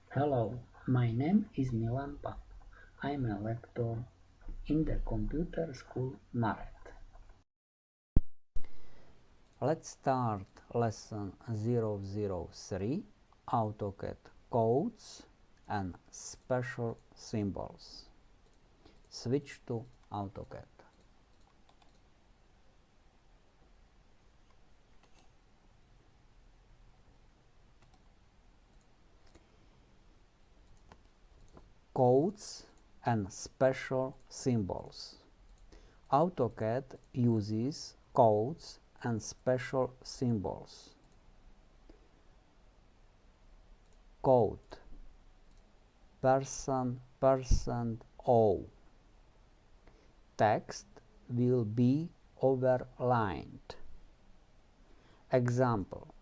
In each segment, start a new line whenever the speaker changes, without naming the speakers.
Hello, my name is Milan Pap. I'm a lecturer in the computer school Maret.
Let's start lesson 003 AutoCAD codes and special symbols. Switch to AutoCAD. Codes and special symbols. AutoCAD uses codes and special symbols. Code %O. Text will be overlined. Example: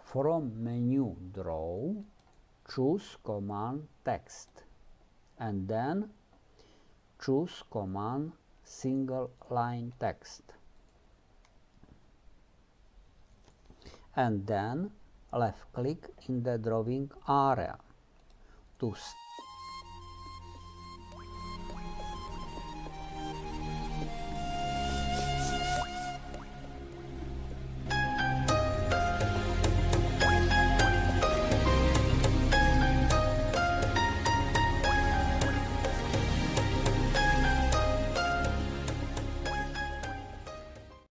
from menu Draw, choose command Text and then choose command Single Line Text, and then left click in the drawing area to